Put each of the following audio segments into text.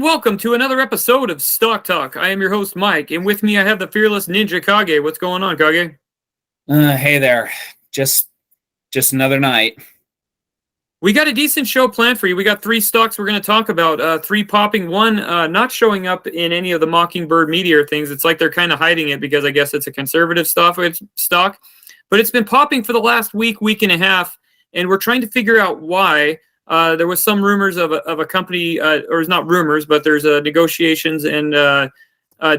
And welcome to another episode of Stock Talk. I am your host, Mike, and with me I have the fearless ninja Kage. What's going on, Kage? Hey there. Just another night. We got a decent show planned for you. We got 3 stocks we're going to talk about. 3 popping, 1 not showing up in any of the Mockingbird media or things. It's like they're kind of hiding it because I guess it's a conservative stock. But it's been popping for the last week and a half, and we're trying to figure out why. There was some rumors of a company, or it's not rumors, but there's negotiations and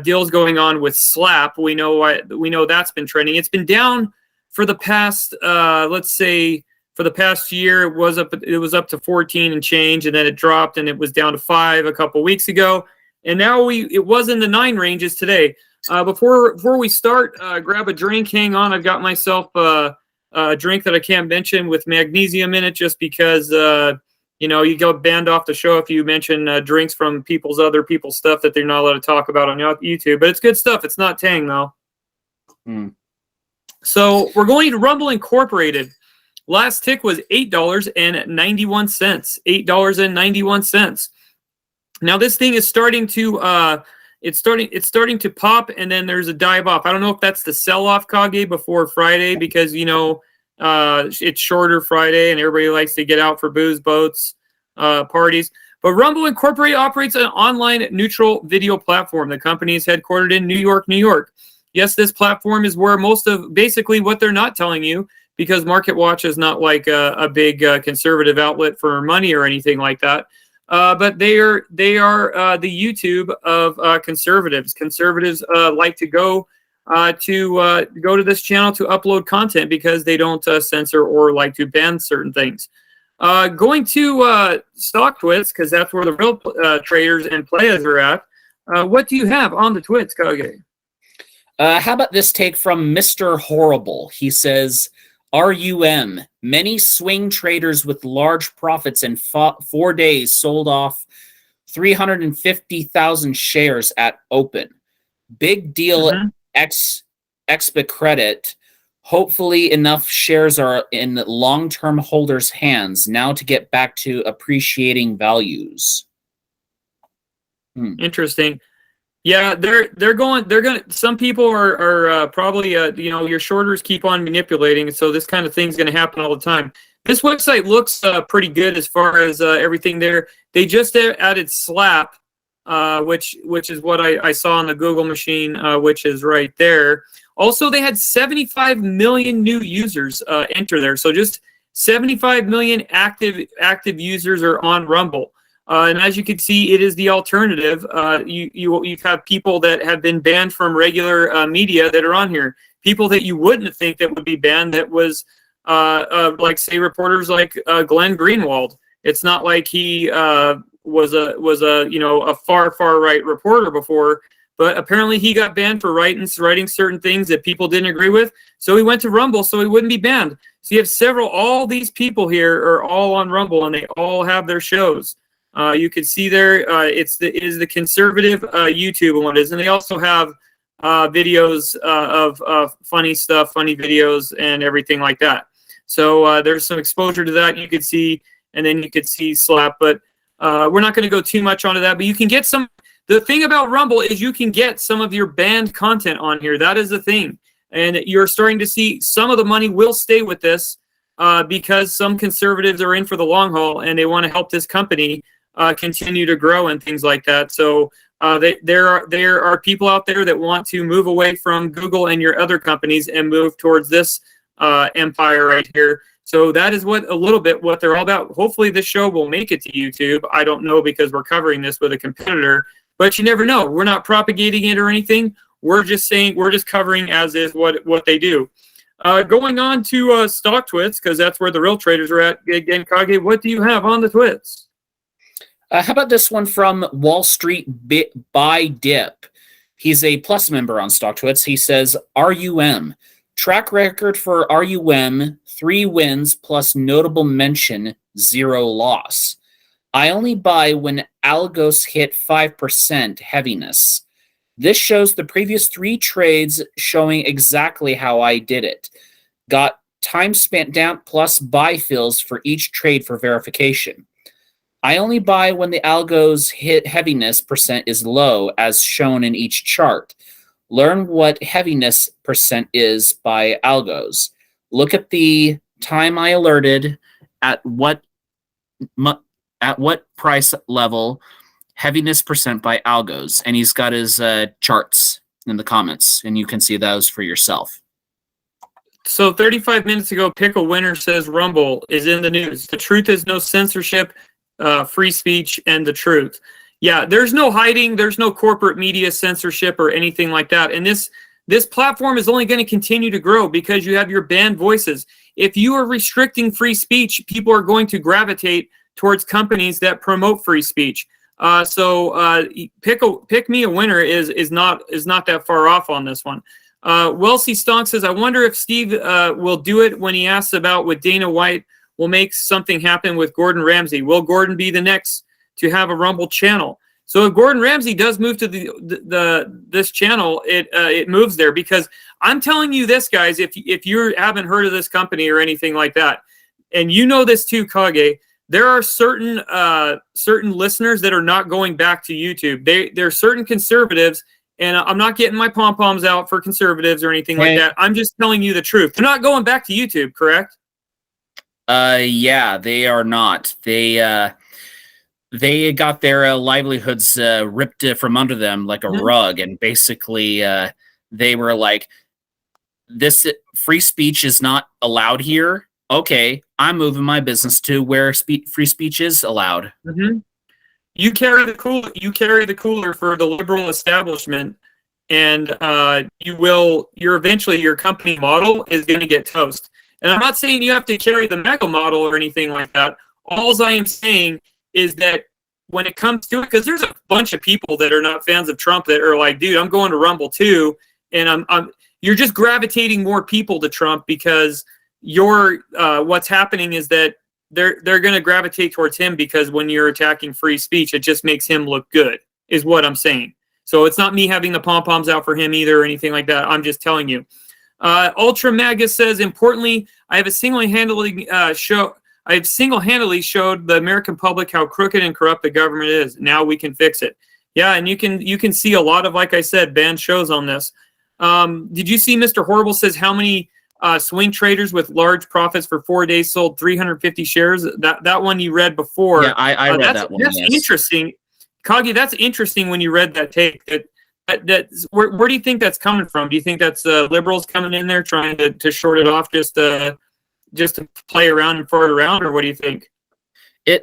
deals going on with Slap. We know that's been trending. It's been down for the past, for the past year. It was up to 14 and change, and then it dropped, and it was down to 5 a couple weeks ago, and now it was in the 9 ranges today. Before we start, grab a drink. Hang on, I've got myself a drink that I can't mention with magnesium in it, just because you get banned off the show if you mention drinks from other people's stuff that they're not allowed to talk about on YouTube. But it's good stuff. It's not Tang though. So we're going to Rumble Incorporated. Last tick was $8.91. $8.91. Now this thing is starting to it's starting to pop, and then there's a dive off. I don't know if that's the sell-off, Kage, before Friday, because it's shorter Friday and everybody likes to get out for booze, boats, parties. But Rumble Incorporated operates an online neutral video platform. The company is headquartered in New York, New York. Yes, this platform is where most of basically what they're not telling you, because MarketWatch is not like a big conservative outlet for money or anything like that. But they are the YouTube of conservatives. Conservatives like to go to this channel to upload content because they don't censor or like to ban certain things. Going to stock twits, because that's where the real traders and players are at. What do you have on the twits, Kage? How about this take from Mr. Horrible? He says, RUM, many swing traders with large profits in 4 days sold off 350,000 shares at open. Big deal. Expa credit. Hopefully enough shares are in long-term holders' hands now to get back to appreciating values. Interesting. Yeah, they're going. Some people are probably your shorters keep on manipulating, so this kind of thing's going to happen all the time. This website looks pretty good as far as everything there. They just added Slap, which is what I saw on the Google machine, which is right there. Also, they had 75 million new users enter there, so just 75 million active users are on Rumble. And as you can see, it is the alternative. You have people that have been banned from regular media that are on here. People that you wouldn't think that would be banned. That was like, say, reporters like Glenn Greenwald. It's not like he was a far right reporter before, but apparently he got banned for writing certain things that people didn't agree with. So he went to Rumble so he wouldn't be banned. So you have all these people here are all on Rumble, and they all have their shows. You can see there, it is the conservative YouTube one, and they also have videos of funny stuff, funny videos, and everything like that. So there's some exposure to that you could see, and then you could see Slap. But we're not going to go too much onto that. But you can get some. The thing about Rumble is you can get some of your banned content on here. That is the thing, and you're starting to see some of the money will stay with this because some conservatives are in for the long haul, and they want to help this company continue to grow and things like that. So there are people out there that want to move away from Google and your other companies and move towards this empire right here. So that is a little bit what they're all about. Hopefully this show will make it to YouTube. I don't know, because we're covering this with a competitor, but you never know. We're not propagating it or anything. We're just covering as is what they do. Going on to stock twits, because that's where the real traders are at. Again, Kage, what do you have on the twits? How about this one from Wall Street Buy Dip? He's a Plus member on StockTwits. He says, RUM. Track record for RUM, 3 wins plus notable mention, 0 loss. I only buy when algos hit 5% heaviness. This shows the previous 3 trades showing exactly how I did it. Got time spent down plus buy fills for each trade for verification. I only buy when the algo's hit heaviness percent is low, as shown in each chart. Learn what heaviness percent is by algos. Look at the time I alerted at what price level heaviness percent by algos, and he's got his charts in the comments, and you can see those for yourself. So 35 minutes ago, Pickle Winner says Rumble is in the news. The truth is no censorship, free speech, and the truth. Yeah, there's no hiding. There's no corporate media censorship or anything like that. And this platform is only going to continue to grow because you have your banned voices. If you are restricting free speech, people are going to gravitate towards companies that promote free speech. Pick me a winner is not that far off on this one. Wellesley Stonk says, I wonder if Steve will do it when he asks about what Dana White will make something happen with Gordon Ramsay. Will Gordon be the next to have a Rumble channel? So if Gordon Ramsay does move to this channel, it moves there, because I'm telling you this, guys, if you haven't heard of this company or anything like that, and you know this too, Kage, there are certain listeners that are not going back to YouTube. There are certain conservatives. And I'm not getting my pom-poms out for conservatives or anything like that. I'm just telling you the truth. They're not going back to YouTube, correct? Yeah, they are not. They got their livelihoods ripped from under them like a rug, and basically they were like, "This free speech is not allowed here." Okay, I'm moving my business to where free speech is allowed. Mm-hmm. You carry the cooler for the liberal establishment, and your company model is going to get toast. And I'm not saying you have to carry the mega model or anything like that. All I am saying is that when it comes to it, because there's a bunch of people that are not fans of Trump that are like, dude, I'm going to Rumble too, and you're just gravitating more people to Trump because what's happening is that they're going to gravitate towards him, because when you're attacking free speech, it just makes him look good, is what I'm saying. So it's not me having the pom-poms out for him either or anything like that. I'm just telling you. Ultra Magus says, importantly, I have single-handedly showed the American public how crooked and corrupt the government is. Now we can fix it. Yeah, and you can see a lot of, like I said, banned shows on this. Did you see Mr. Horrible says how many swing traders with large profits for 4 days sold 350 shares? That one you read before. Yeah, I read that one. That's interesting. Kagi, that's interesting when you read that take. Where do you think that's coming from? Do you think that's liberals coming in there trying to short it off just to play around and fart around, or what do you think?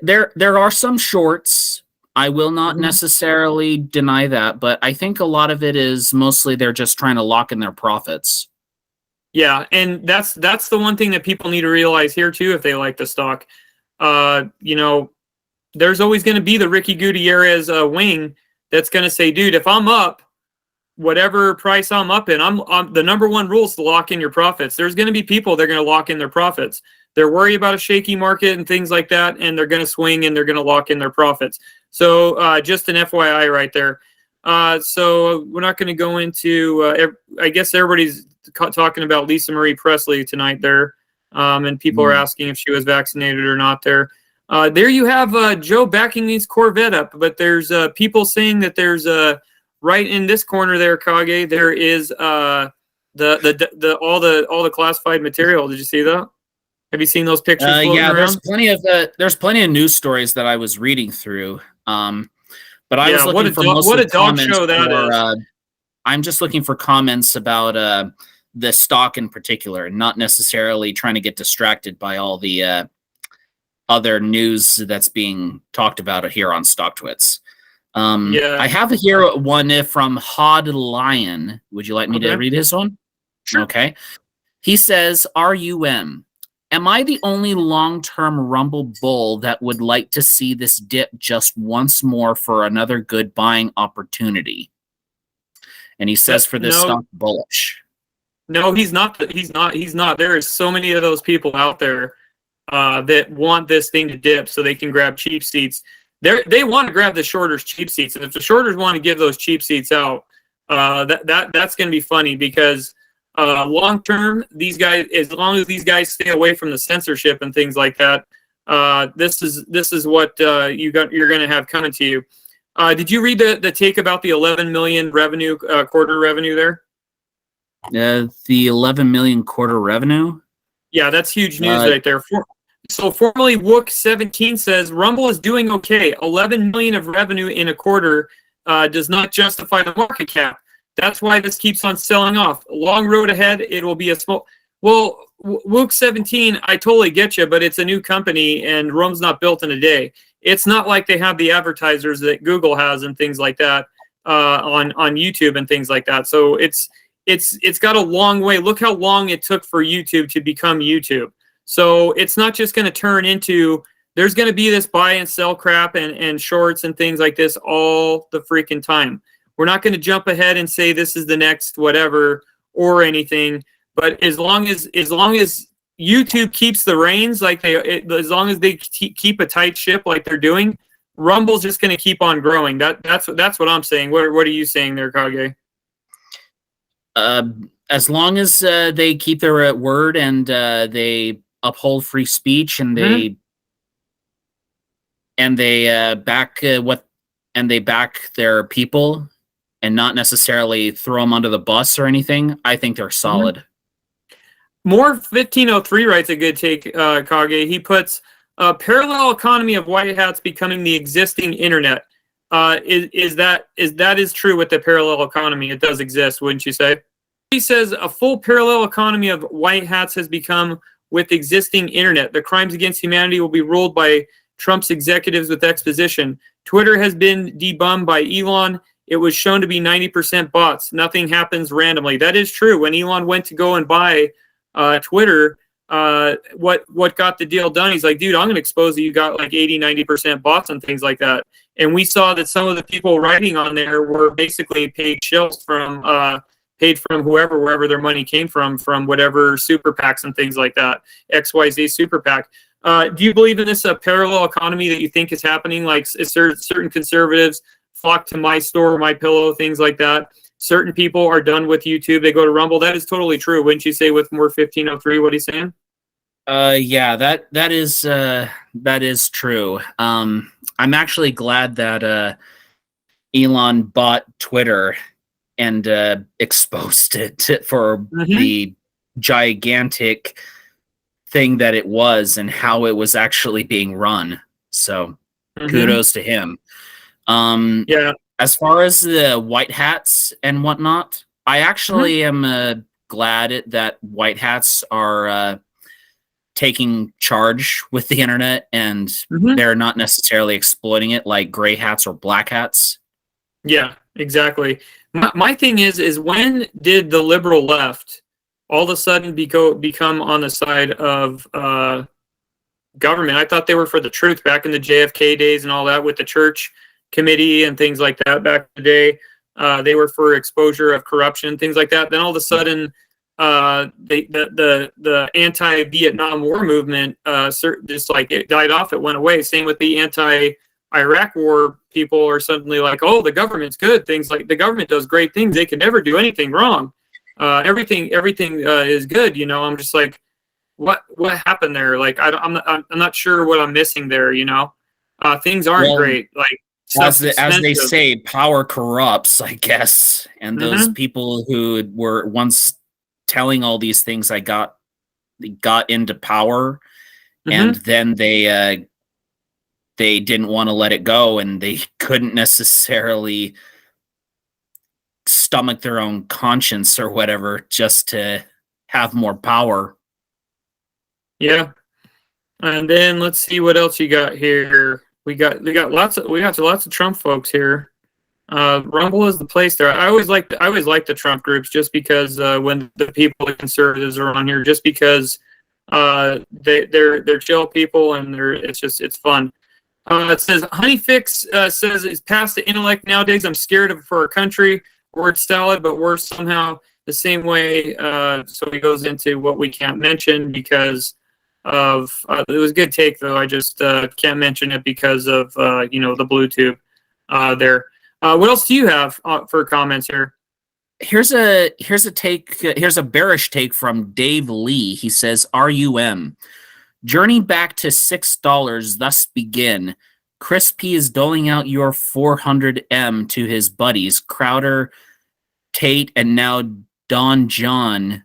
There are some shorts. I will not necessarily deny that, but I think a lot of it is mostly they're just trying to lock in their profits. Yeah, and that's the one thing that people need to realize here too, if they like the stock. There's always going to be the Ricky Gutierrez wing that's going to say, dude, if I'm up, whatever price I'm up in, I'm the number one rule is to lock in your profits. There's going to be people that are going to lock in their profits. They're worried about a shaky market and things like that, and they're going to swing and they're going to lock in their profits. So just an FYI right there. So we're not going to go into, I guess everybody's talking about Lisa Marie Presley tonight there, and people are asking if she was vaccinated or not there. There you have Joe backing his Corvette up, but there's people saying that there's right in this corner there, Kage, there is all the classified material. Did you see that? Have you seen those pictures? Yeah, there's plenty of news stories that I was reading through. But I was looking for what a dog show that is. I'm just looking for comments about the stock in particular, and not necessarily trying to get distracted by all the other news that's being talked about here on StockTwits. I have here one from Hod Lion. Would you like me to read his one? Sure. Okay. He says, RUM. Am I the only long-term Rumble bull that would like to see this dip just once more for another good buying opportunity? And he says for this stock bullish. No, he's not. He's not. There is so many of those people out there that want this thing to dip so they can grab cheap seats. They want to grab the shorters cheap seats, and if the shorters want to give those cheap seats out, that's going to be funny, because long term, these guys, as long as these guys stay away from the censorship and things like that, This is what you're going to have coming to you. Did you read the take about the 11 million revenue quarter revenue there? The 11 million quarter revenue. Yeah, that's huge news right there. So formerly Wook 17 says Rumble is doing okay. 11 million of revenue in a quarter does not justify the market cap. That's why this keeps on selling off. Long road ahead. It will be a small. Well, Wook 17, I totally get you, but it's a new company and RUM's not built in a day. It's not like they have the advertisers that Google has and things like that on YouTube and things like that. So it's got a long way. Look how long it took for YouTube to become YouTube. So it's not just going to turn into, there's going to be this buy and sell crap and shorts and things like this all the freaking time. We're not going to jump ahead and say this is the next whatever or anything. But as long as YouTube keeps the reins, like as long as they keep a tight ship like they're doing, Rumble's just going to keep on growing. That's what I'm saying. What are you saying there, Kage? As long as they keep their word and they uphold free speech and they back they back their people and not necessarily throw them under the bus or anything, I think they're solid. More 1503 writes a good take, Kage. He puts parallel economy of white hats becoming the existing internet. Is that true with the parallel economy? It does exist, wouldn't you say? He says a full parallel economy of white hats has become with existing internet. The crimes against humanity will be ruled by Trump's executives with exposition. Twitter has been debunked by Elon. It was shown to be 90% bots. Nothing happens randomly. That is true. When Elon went to go and buy Twitter, what got the deal done? He's like, dude, I'm going to expose that you got like 80-90% bots and things like that. And we saw that some of the people writing on there were basically paid shills from wherever their money came from whatever super PACs and things like that, XYZ super PAC. Do you believe in this parallel economy that you think is happening? Like certain conservatives flock to My Store, My Pillow, things like that. Certain people are done with YouTube. They go to Rumble. That is totally true. Wouldn't you say with more 1503? What he's saying? Yeah, that is true. I'm actually glad that Elon bought Twitter and exposed it for the gigantic thing that it was and how it was actually being run. So kudos to him. Yeah. As far as the white hats and whatnot, I actually am glad that white hats are taking charge with the internet and they're not necessarily exploiting it like gray hats or black hats. Yeah, exactly. My thing is when did the liberal left all of a sudden become on the side of government? I thought they were for the truth back in the JFK days and all that with the church committee and things like that back in the day. They were for exposure of corruption, things like that. Then all of a sudden, the anti-Vietnam War movement just like it died off. It went away. Same with the anti-Iraq War. People are suddenly like, oh, the government's good. Things like the government does great things. They can never do anything wrong. Everything is good. You know, I'm just like, what happened there? Like, I'm not sure what I'm missing there. You know, things aren't great. Like, as they say, power corrupts, I guess. And those people who were once telling all these things, they got into power, and then they didn't want to let it go, and they couldn't necessarily stomach their own conscience or whatever just to have more power. Yeah. And then let's see what else you got here. We got lots of Trump folks here. Rumble is the place there. I always like the Trump groups just because when the people, the conservatives are on here, just because they're chill people and it's fun. It says Honeyfix says it's past the intellect nowadays. I'm scared for our country. Word salad, but we're somehow the same way. So he goes into what we can't mention because of it was a good take though. I just can't mention it because of the Bluetooth there. What else do you have for comments here? Here's a bearish take from Dave Lee. He says RUM, Journey back to $6, thus begin. Chris P is doling out your 400M to his buddies, Crowder, Tate, and now Don Jr.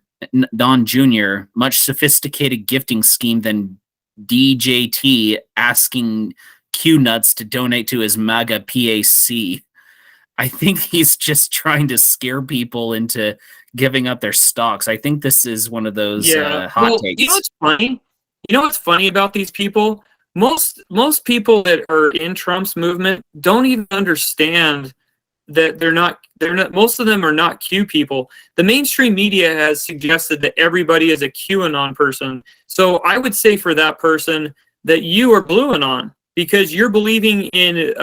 Much sophisticated gifting scheme than DJT asking Q Nuts to donate to his MAGA PAC. I think he's just trying to scare people into giving up their stocks. I think this is one of those hot takes. You know what's funny? You know what's funny about these people? Most people that are in Trump's movement don't even understand that they're not most of them are not Q people. The mainstream media has suggested that everybody is a QAnon person. So I would say for that person that you are BlueAnon because you're believing in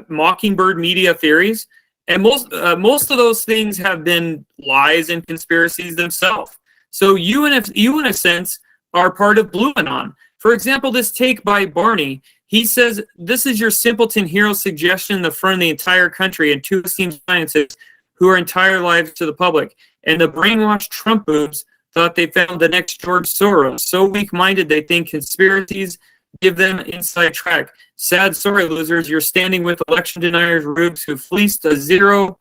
Mockingbird media theories, and most of those things have been lies and conspiracies themselves. So you in a sense are part of BlueAnon. For example, this take by Barney. He says, this is your simpleton hero suggestion in the front of the entire country and two esteemed scientists who are entire lives to the public. And the brainwashed Trump boobs thought they found the next George Soros. So weak-minded they think conspiracies give them inside track. Sad, sorry, losers. You're standing with election deniers rubes who fleeced a $0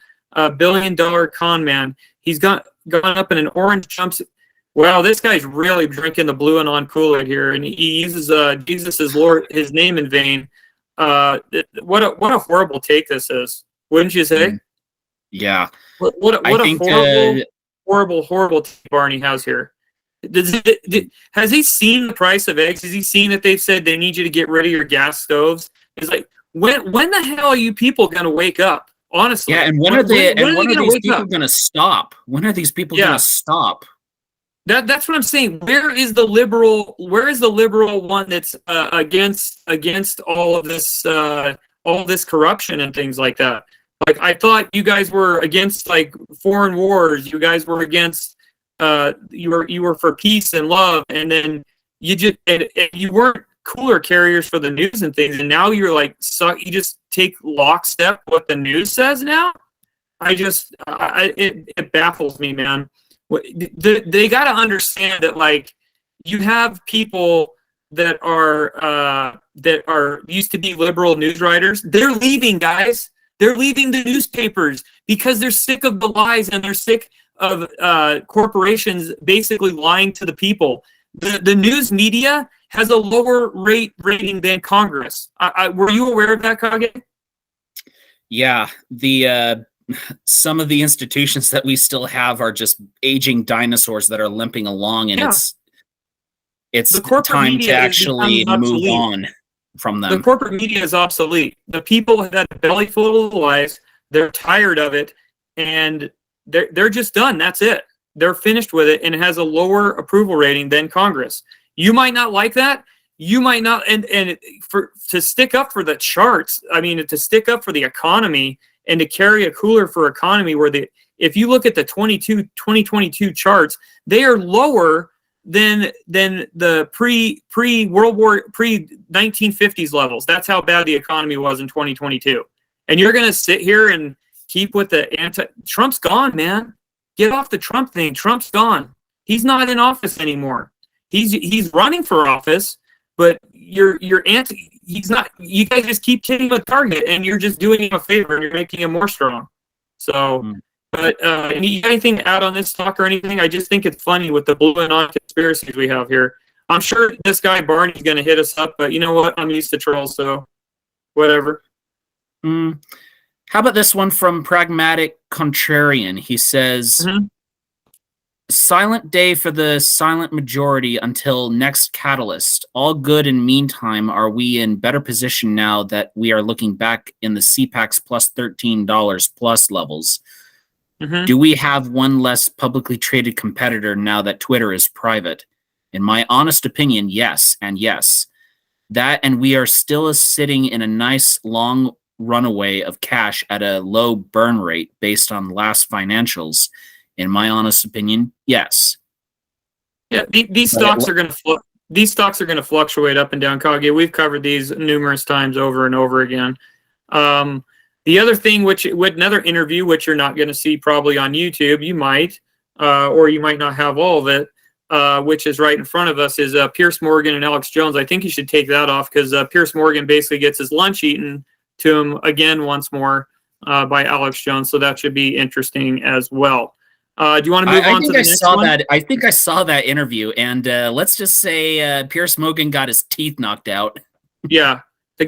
billion con man. He's gone up in an orange jumpsuit. Wow, this guy's really drinking the BlueAnon Kool-Aid here, and he uses Jesus as Lord, his name in vain. What a horrible take this is, wouldn't you say? Yeah. What a horrible take Barney has here. Has he seen the price of eggs? Has he seen that they've said they need you to get rid of your gas stoves? It's like when the hell are you people gonna wake up? Honestly, yeah. And when are these people gonna stop? When are these people gonna stop? That's what I'm saying. Where is the liberal one that's against all of this corruption and things like that? Like I thought you guys were against like foreign wars. You guys were against you were for peace and love, and then you weren't cooler carriers for the news and things, and now you're like you just take lockstep what the news says now. It baffles me, man. They got to understand that, like, you have people that are used to be liberal news writers. They're leaving, guys. They're leaving the newspapers because they're sick of the lies and they're sick of corporations basically lying to the people. The news media has a lower rating than Congress. Were you aware of that, Kage? Yeah, some of the institutions that we still have are just aging dinosaurs that are limping along, and it's time to actually move on from them. The corporate media is obsolete. The people that have belly full of lies, they're tired of it, and they're just done. That's it. They're finished with it, and it has a lower approval rating than Congress. You might not like that. You might not, and to stick up for the charts. I mean, to stick up for the economy. And to carry a cooler for economy where if you look at the 2022 charts, they are lower than the pre-World War, pre-1950s levels. That's how bad the economy was in 2022. And you're going to sit here and keep with Trump's gone, man. Get off the Trump thing. Trump's gone. He's not in office anymore. He's running for office, but he's not. You guys just keep hitting a target, and you're just doing him a favor, and you're making him more strong. So, but you got anything to add on this talk or anything? I just think it's funny with the BlueAnon conspiracies we have here. I'm sure this guy Barney's going to hit us up, but you know what? I'm used to trolls, so whatever. How about this one from Pragmatic Contrarian? He says, silent day for the silent majority until next catalyst. All good in meantime. Are we in better position now that we are looking back in the CPAC's plus $13 plus levels? Do we have one less publicly traded competitor now that Twitter is private? In my honest opinion, yes and yes. That, and we are still sitting in a nice long runaway of cash at a low burn rate based on last financials. In my honest opinion, yes. Yeah, these stocks are going to fluctuate up and down. Kage, we've covered these numerous times over and over again. The other thing, with another interview, which you're not going to see probably on YouTube, you might, or you might not have all of it. which is right in front of us, is Pierce Morgan and Alex Jones. I think you should take that off because Pierce Morgan basically gets his lunch eaten to him again once more by Alex Jones. So that should be interesting as well. Do you want to move on to the next one? I think I saw that interview, and let's just say Pierce Morgan got his teeth knocked out. Yeah. The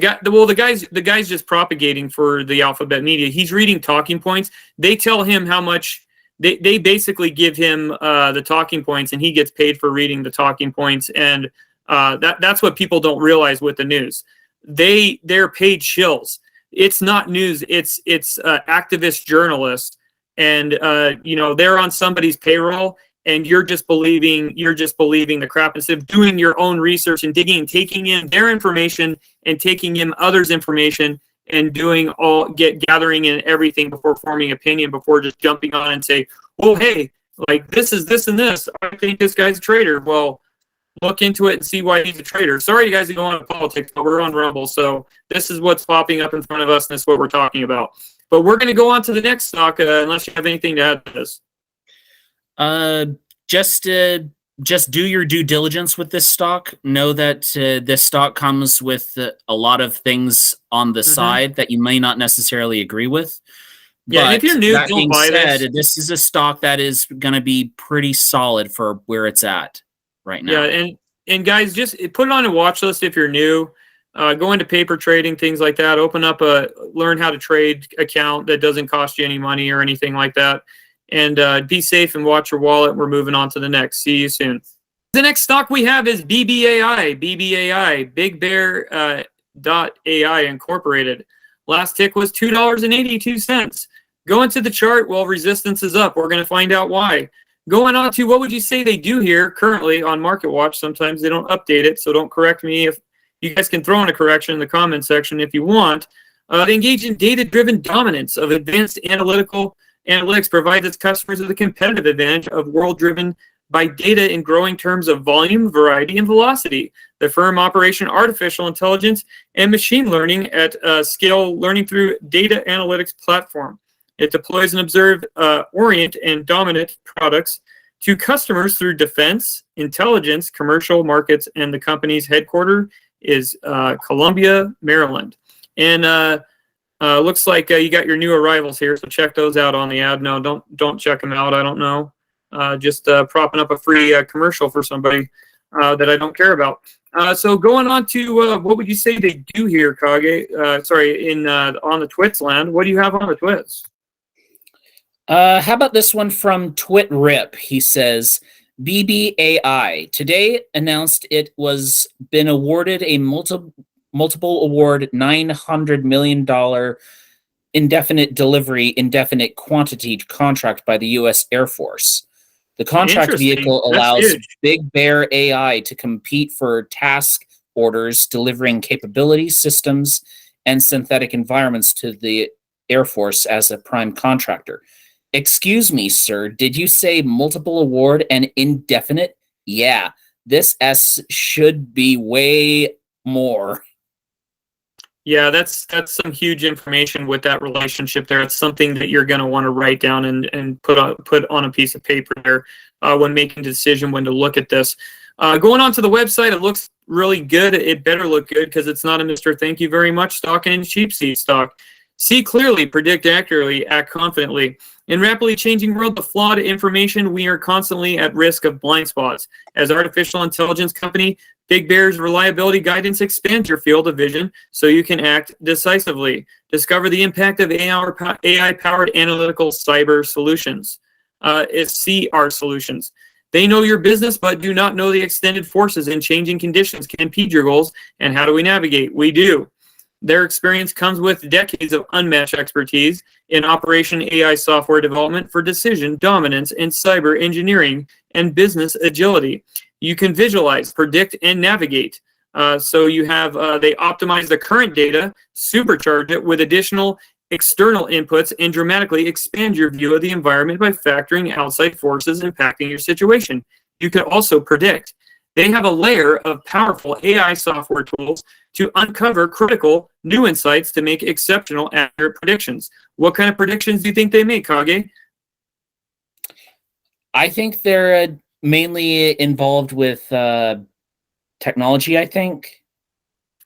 guy's just propagating for the alphabet media. He's reading talking points. They tell him how much they basically give him the talking points, and he gets paid for reading the talking points. And that's what people don't realize with the news. They're paid shills. It's not news. It's activist journalists, and they're on somebody's payroll. And you're just believing the crap instead of doing your own research and digging and taking in their information and taking in others' information and gathering in everything before forming opinion, before just jumping on and say, well, hey, like this is this and this. I think this guy's a traitor. Well, look into it and see why he's a traitor. Sorry, you guys, you don't want politics, but we're on Rumble, so this is what's popping up in front of us, and this is what we're talking about. But we're going to go on to the next stock, unless you have anything to add to this. Just do your due diligence with this stock. Know that this stock comes with a lot of things on the side that you may not necessarily agree with. Yeah, but if you're new, that don't being buy said, this is a stock that is going to be pretty solid for where it's at right now. Yeah, and guys, just put it on a watch list if you're new. Go into paper trading, things like that. Open up a learn how to trade account that doesn't cost you any money or anything like that. And be safe and watch your wallet. We're moving on to the next. See you soon. The next stock we have is BBAI. BBAI, Big Bear .ai Incorporated. Last tick was $2.82. Go into the chart. Well, resistance is up. We're going to find out why. Going on to what would you say they do here currently on Market Watch. Sometimes they don't update it, so don't correct me. If you guys can throw in a correction in the comment section if you want. They engage in data-driven dominance of advanced analytics provides its customers with a competitive advantage of world driven by data in growing terms of volume, variety, and velocity. The firm operation artificial intelligence and machine learning at scale, learning through data analytics platform. It deploys and observe, orient, and dominant products to customers through defense, intelligence, commercial markets, and the company's headquarters is Columbia, Maryland. And looks like you got your new arrivals here, so check those out on the ad. No, don't check them out. I don't know. Just propping up a free commercial for somebody that I don't care about. So going on to what would you say they do here, Kage? On the Twits land. What do you have on the Twits? How about this one from TwitRip? He says, BBAI today announced it was been awarded a multiple award $900 million indefinite delivery, indefinite quantity contract by the U.S. Air Force. The contract vehicle allows Big Bear AI to compete for task orders, delivering capability systems and synthetic environments to the Air Force as a prime contractor. Excuse me, sir, did you say multiple award and indefinite? Yeah, this S should be way more. Yeah, that's some huge information with that relationship there. It's something that you're going to want to write down and put on a piece of paper there when making a decision when to look at this. Going on to the website, it looks really good. It better look good because it's not a Mr. Thank you very much stock and cheap seat stock. See clearly, predict accurately, act confidently. In rapidly changing world of flawed information, we are constantly at risk of blind spots. As artificial intelligence company, Big Bear's reliability guidance expands your field of vision so you can act decisively. Discover the impact of AI-powered analytical cyber solutions. It's CR solutions. They know your business, but do not know the extended forces and changing conditions can impede your goals. And how do we navigate? We do. Their experience comes with decades of unmatched expertise in operation AI software development for decision dominance in cyber engineering and business agility. You can visualize, predict, and navigate. So you have, they optimize the current data, supercharge it with additional external inputs, and dramatically expand your view of the environment by factoring outside forces impacting your situation. You can also predict. They have a layer of powerful AI software tools to uncover critical new insights to make exceptional accurate predictions. What kind of predictions do you think they make, Kage? I think they're mainly involved with technology, I think.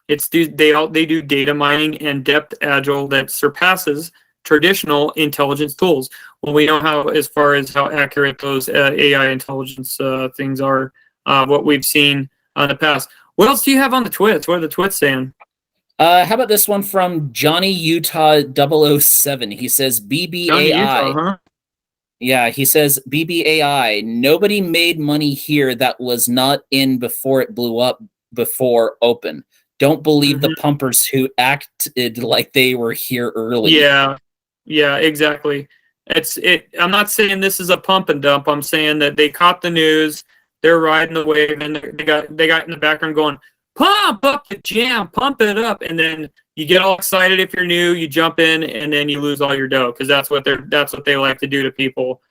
They do data mining and depth agile that surpasses traditional intelligence tools. Well, we know how as far as how accurate those AI intelligence things are. What we've seen in the past. What else do you have on the twits? What are the twits saying? How about this one from Johnny Utah 007? He says Johnny BBAI. Utah, huh? Yeah, he says BBAI. Nobody made money here that was not in before it blew up before open. Don't believe the pumpers who acted like they were here early. Yeah, exactly. I'm not saying this is a pump and dump. I'm saying that they caught the news, they're riding the wave, and they got in the background going, pump up the jam, pump it up, and then you get all excited if you're new, you jump in, and then you lose all your dough because that's what they like to do to people.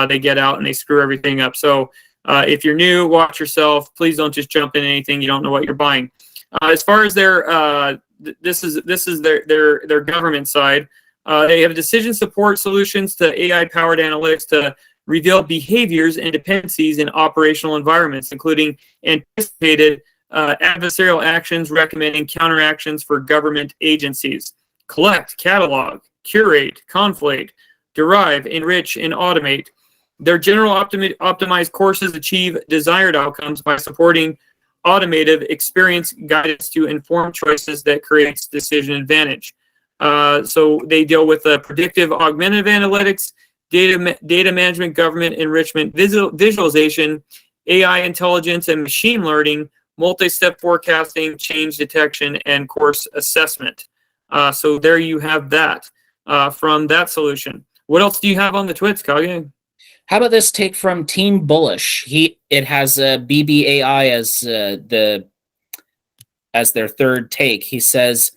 They get out and they screw everything up. So if you're new, watch yourself. Please don't just jump in anything you don't know what you're buying. As far as their this is their government side. They have decision support solutions to AI-powered analytics to reveal behaviors and dependencies in operational environments, including anticipated adversarial actions, recommending counteractions for government agencies. Collect, catalog, curate, conflate, derive, enrich, and automate. Their general optimized courses achieve desired outcomes by supporting automated experience guidance to inform choices that creates decision advantage. So they deal with predictive augmentative analytics, data management, government enrichment, visualization, AI intelligence, and machine learning, multi-step forecasting, change detection, and course assessment. So there you have that from that solution. What else do you have on the twits, Kage? How about this take from Team Bullish? It has BBAI as their third take. He says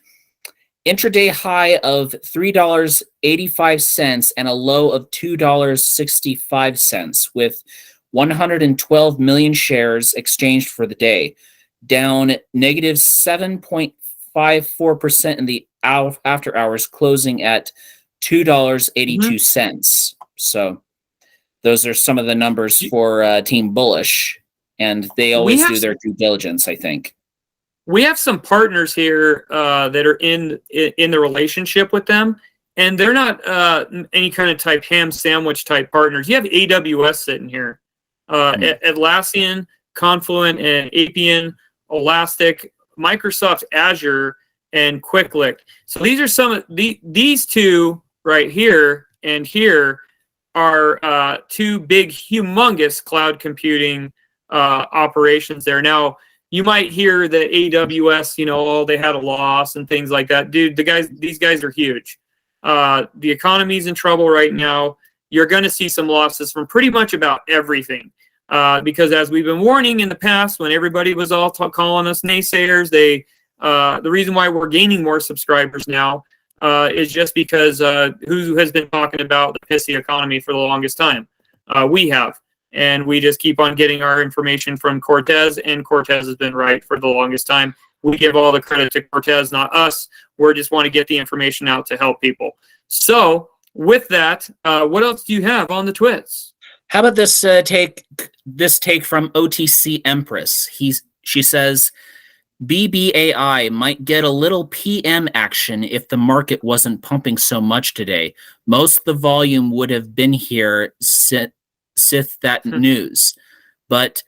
intraday high of $3.85 and a low of $2.65 with 112 million shares exchanged for the day, down negative 7.54% in the after hours, closing at $2.82. So those are some of the numbers for Team Bullish, and they always do their due diligence, I think. We have some partners here that are in the relationship with them, and they're not any kind of type ham sandwich type partners. You have AWS sitting here, Atlassian, Confluent, and Appian, Elastic, Microsoft Azure, and QuickLook. So these are some of these two right here and here are two big, humongous cloud computing operations there. Now, you might hear the AWS, they had a loss and things like that. Dude, these guys are huge. The economy's in trouble right now. You're going to see some losses from pretty much about everything. Because as we've been warning in the past, when everybody was all calling us naysayers, the reason why we're gaining more subscribers now is just because who has been talking about the pissy economy for the longest time? We have. And we just keep on getting our information from Cortez, and Cortez has been right for the longest time. We give all the credit to Cortez, not us. We just want to get the information out to help people. So with that, what else do you have on the twits? How about this take from OTC Empress? She says BBAI might get a little PM action if the market wasn't pumping so much today. Most of the volume would have been here sith that news, but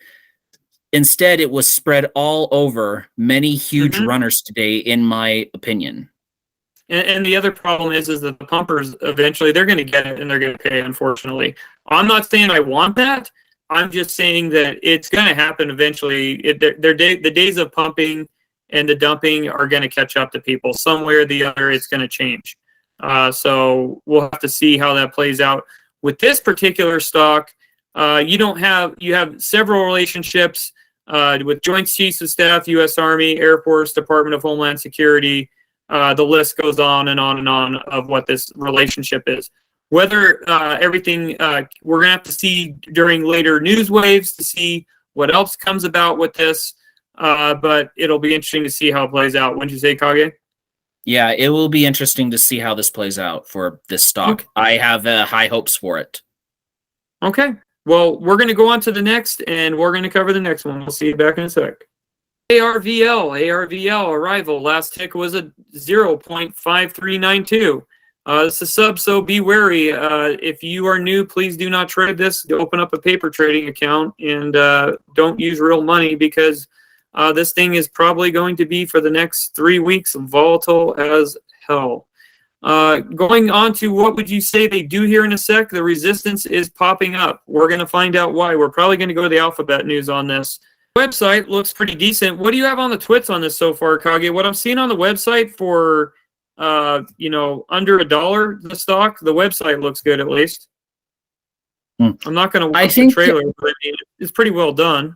instead it was spread all over many huge runners today, in my opinion. And the other problem is that the pumpers eventually they're going to get it and they're going to pay. Unfortunately, I'm not saying I want that. I'm just saying that it's going to happen eventually. The days of pumping and the dumping are going to catch up to people. Some way or the other, it's going to change. So we'll have to see how that plays out. With this particular stock, you have several relationships with Joint Chiefs of Staff, U.S. Army, Air Force, Department of Homeland Security. The list goes on and on and on of what this relationship is. Whether everything, we're going to have to see during later news waves to see what else comes about with this. But it'll be interesting to see how it plays out. Wouldn't you say, Kage? Yeah, it will be interesting to see how this plays out for this stock. I have high hopes for it. Okay. Well, we're going to go on to the next, and we're going to cover the next one. We'll see you back in a sec. ARVL arrival. Last tick was a 0.5392. It's a sub, so be wary. If you are new, please do not trade this. Open up a paper trading account and don't use real money, because this thing is probably going to be, for the next 3 weeks, volatile as hell. Going on to what would you say they do here in a sec. The resistance is popping up. We're going to find out why. We're probably going to go to the alphabet news on this. Website looks pretty decent. What do you have on the twits on this so far, Kage? What I'm seeing on the website for under $1 the stock, the website looks good at least. I'm not going to watch the trailer, but I mean, it's pretty well done.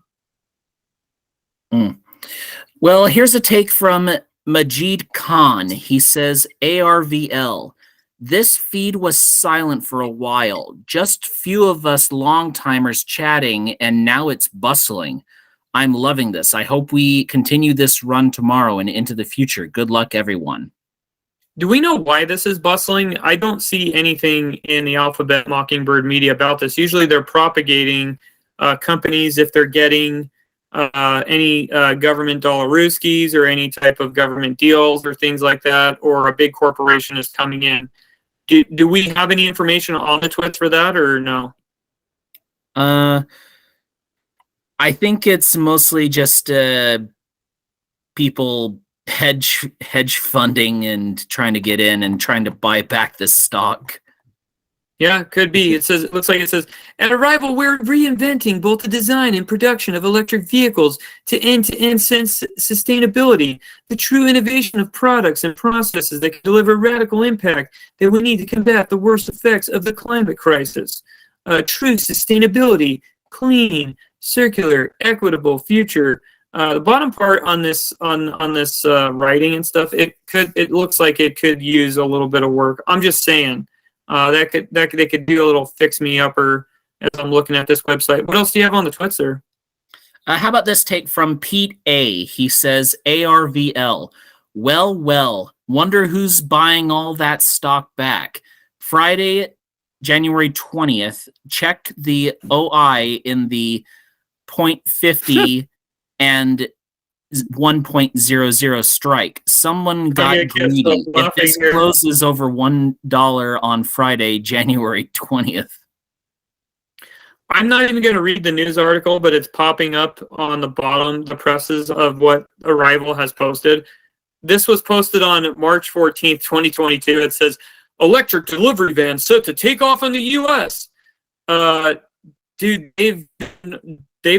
Well, here's a take from Majid Khan. He says, ARVL. This feed was silent for a while. Just few of us long-timers chatting, and now it's bustling. I'm loving this. I hope we continue this run tomorrow and into the future. Good luck, everyone. Do we know why this is bustling? I don't see anything in the Alphabet Mockingbird media about this. Usually they're propagating companies if they're getting any government dollarooskies or any type of government deals or things like that, or a big corporation is coming in. Do we have any information on the twits for that, or no? I think it's mostly just people hedge funding and trying to get in and trying to buy back this stock. Yeah, could be. It looks like it says, at Arrival, we're reinventing both the design and production of electric vehicles to end-to-end sustainability, the true innovation of products and processes that can deliver radical impact that we need to combat the worst effects of the climate crisis. True sustainability, clean, circular, equitable future. The bottom part on this writing and stuff, it looks like it could use a little bit of work. I'm just saying. They could do a little fix me upper as I'm looking at this website. What else do you have on the twits there? How about this take from Pete A? He says, ARVL. Well, wonder who's buying all that stock back. Friday, January 20th, check the OI in the 0.50 and 1.00 strike. Someone got greedy. If this closes over $1 on Friday, January 20th. I'm not even going to read the news article, but it's popping up on the bottom, the presses of what Arrival has posted. This was posted on March 14th, 2022. It says, electric delivery van set to take off in the U.S. Dude, they've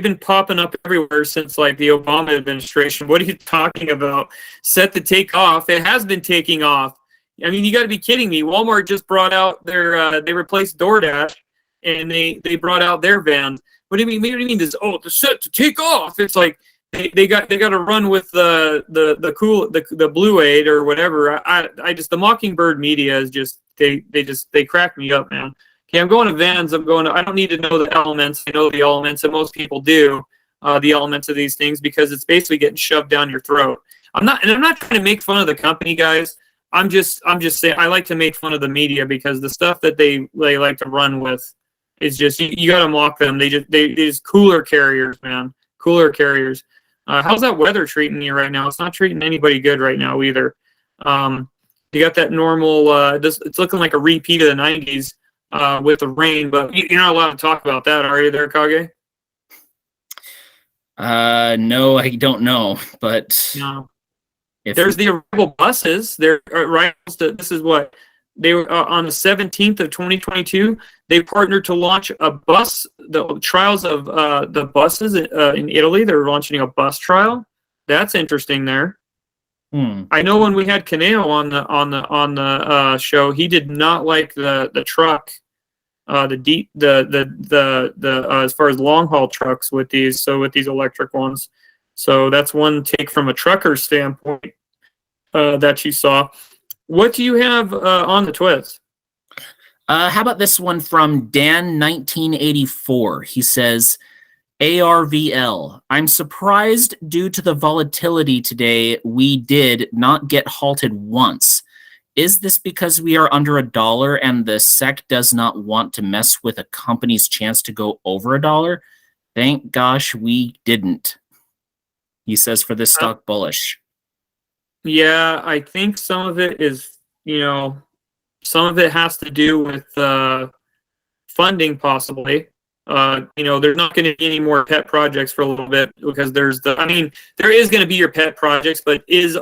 been popping up everywhere since like the Obama administration. What are you talking about? Set to take off. It has been taking off. I mean, you got to be kidding me. Walmart just brought out their they replaced DoorDash, and they brought out their vans. What do you mean? What do you mean this? Oh, the set to take off. It's like they got to run with the Blue Aid or whatever. I just, the Mockingbird media is just they crack me up, man. Okay, I'm going to vans. I don't need to know the elements. I know the elements, and most people do the elements of these things, because it's basically getting shoved down your throat. I'm not trying to make fun of the company, guys. I'm just saying I like to make fun of the media, because the stuff that they like to run with is just you got to mock them. They just cooler carriers, man. Cooler carriers. How's that weather treating you right now? It's not treating anybody good right now either. You got that normal. It's looking like a repeat of the '90s. With the rain, but you're not allowed to talk about that, are you there, Kage? No, I don't know, but no. There's the Arrival buses. They're Arrivals. This is what they were on the 17th of 2022. They partnered to launch a bus. The trials of the buses in Italy. They're launching a bus trial. That's interesting there. I know when we had Kaneo on the show, he did not like the truck, as far as long haul trucks with these electric ones. So that's one take from a trucker standpoint that you saw. What do you have on the twits? How about this one from Dan 1984? He says, ARVL. I'm surprised due to the volatility today we did not get halted once. Is this because we are under $1 and the SEC does not want to mess with a company's chance to go over $1? Thank gosh we didn't. He says for this stock bullish. Yeah, I think some of it is, some of it has to do with funding possibly. There's not going to be any more pet projects for a little bit because there is going to be your pet projects, but is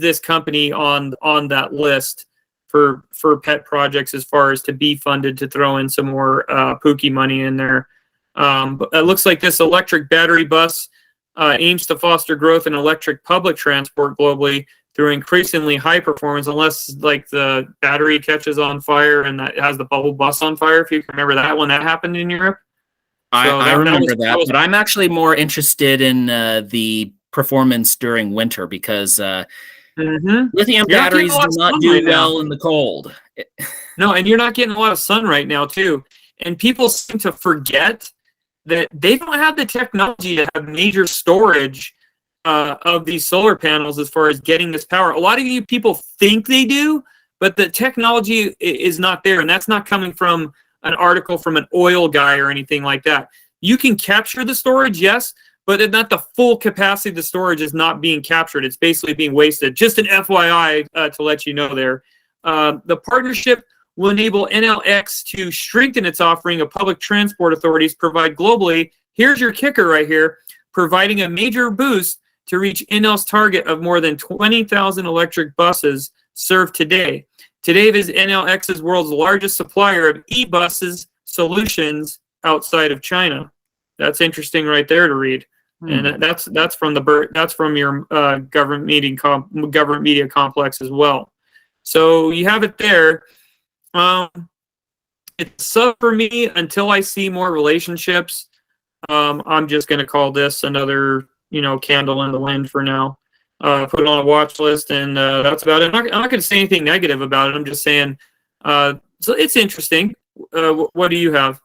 this company on that list for pet projects as far as to be funded to throw in some more Pookie money in there? But it looks like this electric battery bus aims to foster growth in electric public transport globally through increasingly high performance, unless like the battery catches on fire and that has the whole bus on fire. If you can remember that when that happened in Europe. I remember that, but I'm actually more interested in the performance during winter because lithium batteries do not do well in the cold. No, and you're not getting a lot of sun right now too. And people seem to forget that they don't have the technology to have major storage of these solar panels as far as getting this power. A lot of you people think they do, but the technology is not there. And that's not coming from an article from an oil guy or anything like that. You can capture the storage, yes, but not the full capacity of the storage is not being captured. It's basically being wasted. Just an FYI to let you know there. The partnership will enable NLX to strengthen its offering of public transport authorities provide globally. Here's your kicker right here, providing a major boost to reach NL's target of more than 20,000 electric buses served today. Today is NLX's world's largest supplier of e-buses solutions outside of China. That's interesting right there to read. And that's from your government media complex as well. So you have it there. It's sub for me until I see more relationships. I'm just going to call this another, candle in the wind for now. Put it on a watch list, and that's about it. I'm not going to say anything negative about it. I'm just saying, so it's interesting. What do you have?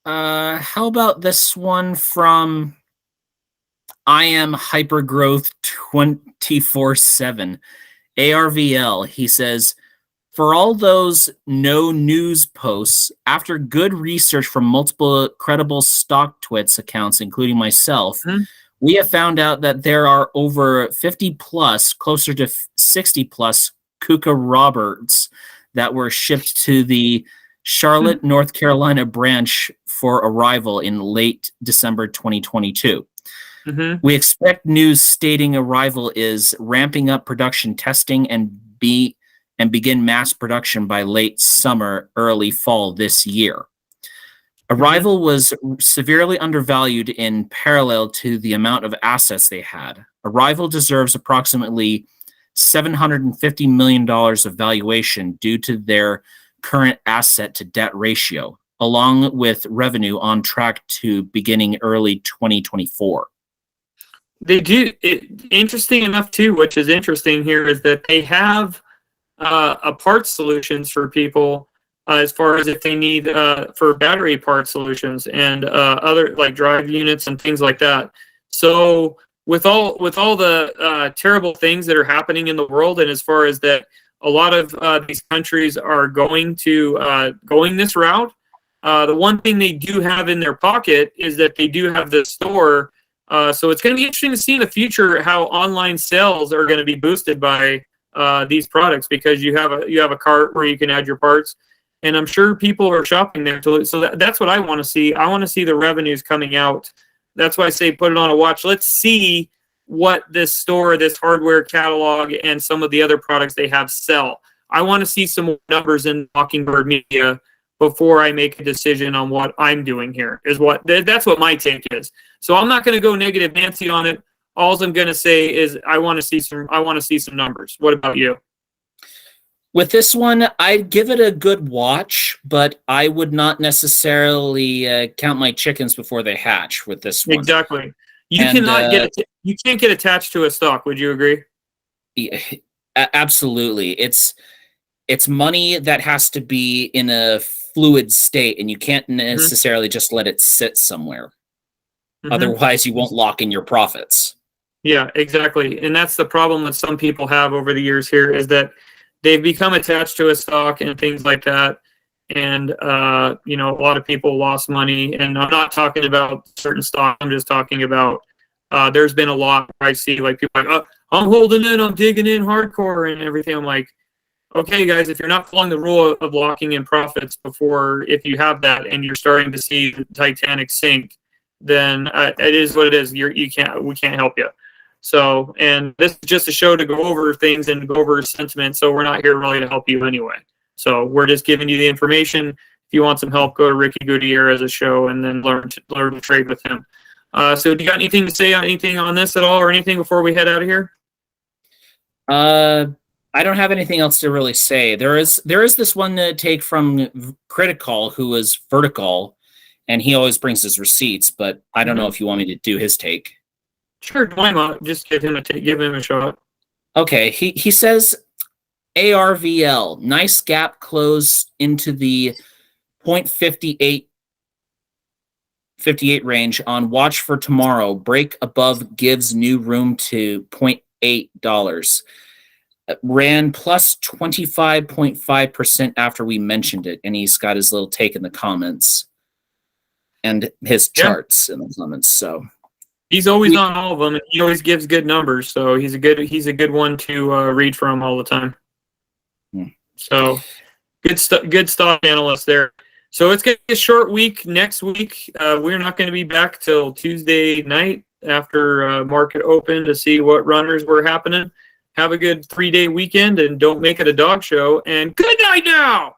How about this one from I Am Hypergrowth 24/7 ARVL? He says, for all those no news posts, after good research from multiple credible stock twits accounts, including myself, we have found out that there are over 50 plus, closer to 60 plus Kuka Roberts that were shipped to the Charlotte, North Carolina branch for arrival in late December 2022. We expect news stating arrival is ramping up production testing and begin mass production by late summer, early fall this year. Arrival was severely undervalued in parallel to the amount of assets they had. Arrival deserves approximately $750 million of valuation due to their current asset to debt ratio, along with revenue on track to beginning early 2024. They do. Interesting enough, too, which is interesting here, is that they have a parts solutions for people as far as if they need for battery part solutions and other like drive units and things like that. So with all the terrible things that are happening in the world, and as far as that, a lot of these countries are going this route. The one thing they do have in their pocket is that they do have the store. So it's going to be interesting to see in the future how online sales are going to be boosted by these products, because you have a cart where you can add your parts, and I'm sure people are shopping there. So that's what I want to see. I want to see the revenues coming out. That's why I say put it on a watch. Let's see what this store, this hardware catalog, and some of the other products they have sell. I want to see some more numbers in Mockingbird Media before I make a decision on what I'm doing here. That's what my take is. So I'm not going to go negative Nancy on it. All I'm going to say is I want to see some numbers. What about you? With this one, I'd give it a good watch, but I would not necessarily count my chickens before they hatch with this one. Exactly. You can't get attached to a stock. Would you agree? Yeah, absolutely. It's money that has to be in a fluid state, and you can't necessarily just let it sit somewhere. Otherwise, you won't lock in your profits. Yeah, exactly. And that's the problem that some people have over the years here is that they've become attached to a stock and things like that. And, you know, a lot of people lost money. And I'm not talking about certain stock. I'm just talking about there's been a lot where I see like people like, oh, I'm holding in, I'm digging in hardcore and everything. I'm like, okay, guys, if you're not following the rule of locking in profits before, if you have that and you're starting to see the Titanic sink, then it is what it is. We can't help you. So, and this is just a show to go over things and go over sentiment. So we're not here really to help you anyway. So we're just giving you the information. If you want some help, go to Ricky Goodyear as a show and then learn to trade with him. So do you got anything to say on anything on this at all or anything before we head out of here? I don't have anything else to really say. There is this one to take from Critical, who is vertical, and he always brings his receipts, but I don't know if you want me to do his take. Sure, why not? Just give him a shot. Okay, he says ARVL, nice gap close into the 0.58 range on watch for tomorrow. Break above gives new room to $0.8. Ran plus 25.5% after we mentioned it, and he's got his little take in the comments and his charts in the comments. So he's always on all of them, and he always gives good numbers. So he's a good one to read from all the time. So good stock analyst there. So it's gonna be a short week next week. We're not going to be back till Tuesday night after market open to see what runners were happening. Have a good 3-day weekend and don't make it a dog show. And good night now.